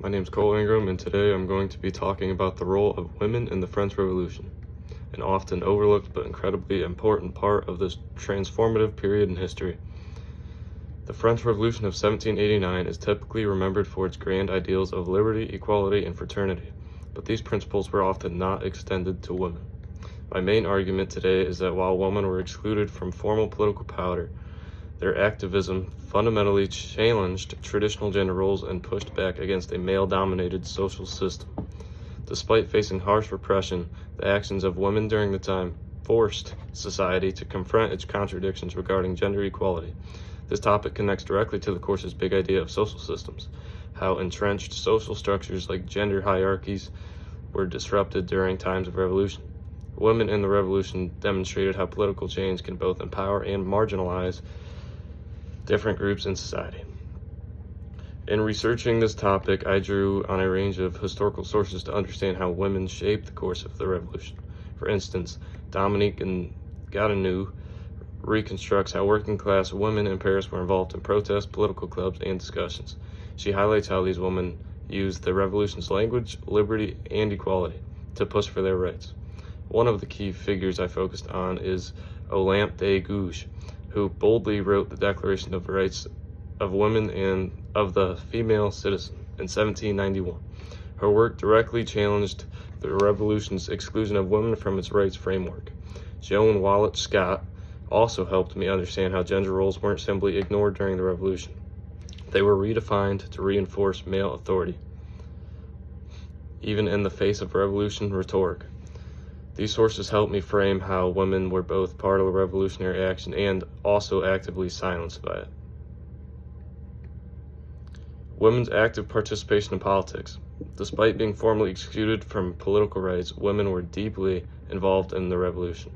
my name is Cole Ingram, and today I'm going to be talking about the role of women in the French Revolution, an often overlooked but incredibly important part of this transformative period in history. The French Revolution of 1789 is typically remembered for its grand ideals of liberty, equality, and fraternity, but these principles were often not extended to women. My main argument today is that while women were excluded from formal political power, their activism fundamentally challenged traditional gender roles and pushed back against a male-dominated social system. Despite facing harsh repression, the actions of women during the time forced society to confront its contradictions regarding gender equality. This topic connects directly to the course's big idea of social systems, how entrenched social structures like gender hierarchies were disrupted during times of revolution. Women in the revolution demonstrated how political change can both empower and marginalize different groups in society. In researching this topic, I drew on a range of historical sources to understand how women shaped the course of the revolution. For instance, Dominique Gatineau reconstructs how working-class women in Paris were involved in protests, political clubs, and discussions. She highlights how these women used the revolution's language, liberty, and equality to push for their rights. One of the key figures I focused on is Olympe de Gouges, who boldly wrote the Declaration of the Rights of Women and of the Female Citizen in 1791. Her work directly challenged the revolution's exclusion of women from its rights framework. Joan Wallet Scott also helped me understand how gender roles weren't simply ignored during the revolution. They were redefined to reinforce male authority, even in the face of revolution rhetoric. These sources help me frame how women were both part of the revolutionary action and also actively silenced by it. Women's active participation in politics. Despite being formally excluded from political rights, women were deeply involved in the revolution.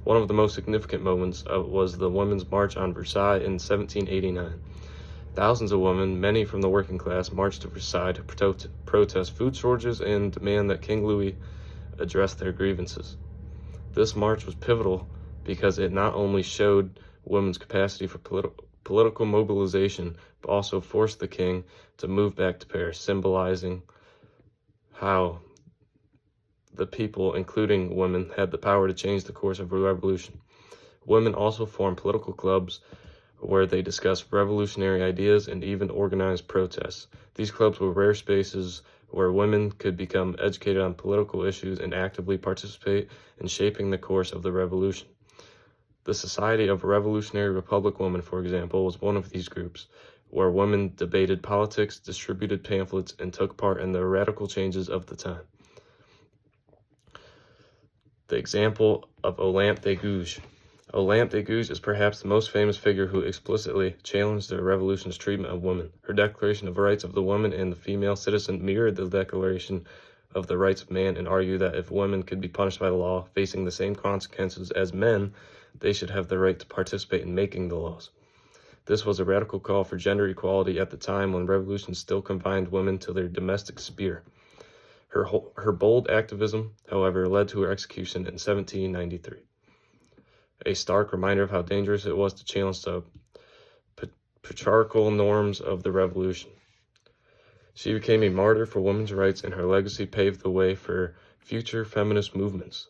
One of the most significant moments was the Women's March on Versailles in 1789. Thousands of women, many from the working class, marched to Versailles to protest food shortages and demand that King Louis address their grievances. This march was pivotal because it not only showed women's capacity for political mobilization, but also forced the king to move back to Paris, symbolizing how the people, including women, had the power to change the course of the revolution. Women also formed political clubs where they discussed revolutionary ideas and even organized protests. These clubs were rare spaces where women could become educated on political issues and actively participate in shaping the course of the revolution. The Society of Revolutionary Republic Women, for example, was one of these groups, where women debated politics, distributed pamphlets, and took part in the radical changes of the time. The example of Olympe de Gouges. Olympe de Gouges is perhaps the most famous figure who explicitly challenged the revolution's treatment of women. Her Declaration of Rights of the Woman and the Female Citizen mirrored the Declaration of the Rights of Man and argued that if women could be punished by the law, facing the same consequences as men, they should have the right to participate in making the laws. This was a radical call for gender equality at the time when revolution still confined women to their domestic sphere. Her bold activism, however, led to her execution in 1793. A stark reminder of how dangerous it was to challenge the patriarchal norms of the revolution. She became a martyr for women's rights, and her legacy paved the way for future feminist movements.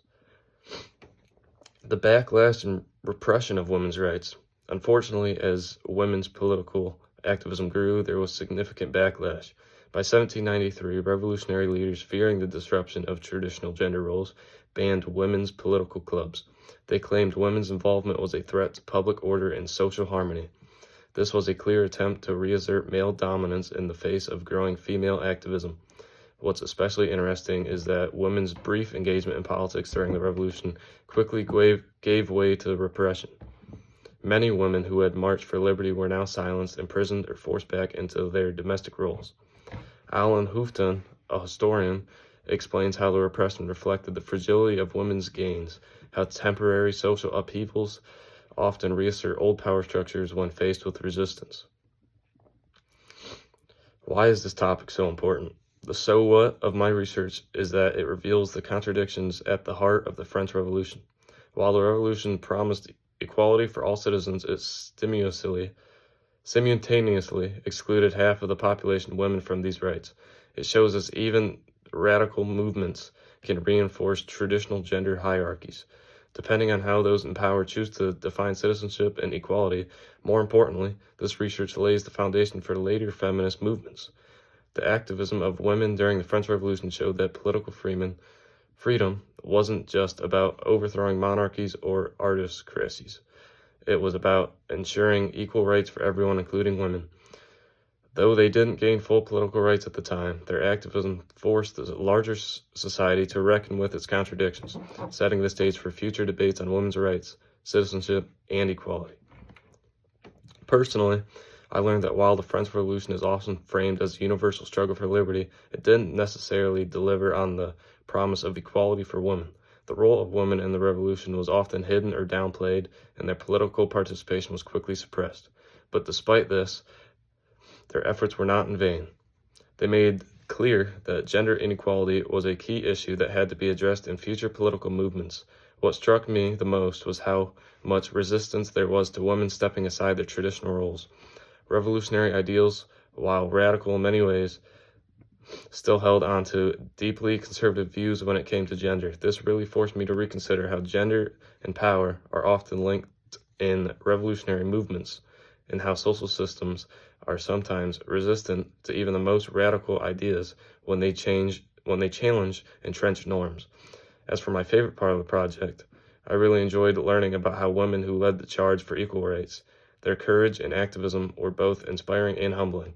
The backlash and repression of women's rights. Unfortunately, as women's political activism grew, there was significant backlash. By 1793, revolutionary leaders, fearing the disruption of traditional gender roles, banned women's political clubs. They claimed women's involvement was a threat to public order and social harmony. This was a clear attempt to reassert male dominance in the face of growing female activism. What's especially interesting is that women's brief engagement in politics during the revolution quickly gave way to repression. Many women who had marched for liberty were now silenced, imprisoned, or forced back into their domestic roles. Alan Houghton, a historian, explains how the repression reflected the fragility of women's gains, how temporary social upheavals often reassert old power structures when faced with resistance. Why is this topic so important? The so what of my research is that it reveals the contradictions at the heart of the French Revolution. While the revolution promised equality for all citizens, it stimulated simultaneously excluded half of the population of women from these rights. It shows us even radical movements can reinforce traditional gender hierarchies, depending on how those in power choose to define citizenship and equality. More importantly, this research lays the foundation for later feminist movements. The activism of women during the French Revolution showed that political freedom wasn't just about overthrowing monarchies or aristocracies. It was about ensuring equal rights for everyone, including women. Though they didn't gain full political rights at the time, their activism forced the larger society to reckon with its contradictions, setting the stage for future debates on women's rights, citizenship, and equality. Personally, I learned that while the French Revolution is often framed as a universal struggle for liberty, it didn't necessarily deliver on the promise of equality for women. The role of women in the revolution was often hidden or downplayed, and their political participation was quickly suppressed. But despite this, their efforts were not in vain. They made clear that gender inequality was a key issue that had to be addressed in future political movements. What struck me the most was how much resistance there was to women stepping aside their traditional roles. Revolutionary ideals, while radical in many ways, still held on to deeply conservative views when it came to gender. This really forced me to reconsider how gender and power are often linked in revolutionary movements, and how social systems are sometimes resistant to even the most radical ideas when they challenge entrenched norms. As for my favorite part of the project, I really enjoyed learning about how women who led the charge for equal rights. Their courage and activism were both inspiring and humbling.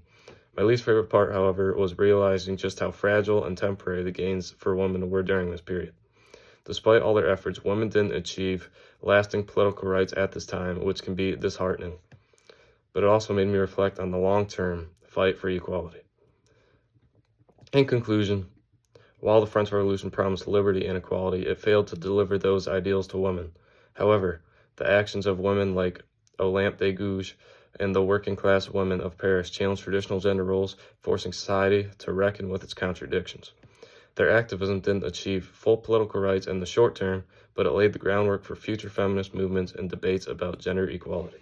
My least favorite part, however, was realizing just how fragile and temporary the gains for women were during this period. Despite all their efforts, women didn't achieve lasting political rights at this time, which can be disheartening. But it also made me reflect on the long-term fight for equality. In conclusion, while the French Revolution promised liberty and equality, it failed to deliver those ideals to women. However, the actions of women like Olympe de Gouges and the working-class women of Paris challenged traditional gender roles, forcing society to reckon with its contradictions. Their activism didn't achieve full political rights in the short term, but it laid the groundwork for future feminist movements and debates about gender equality.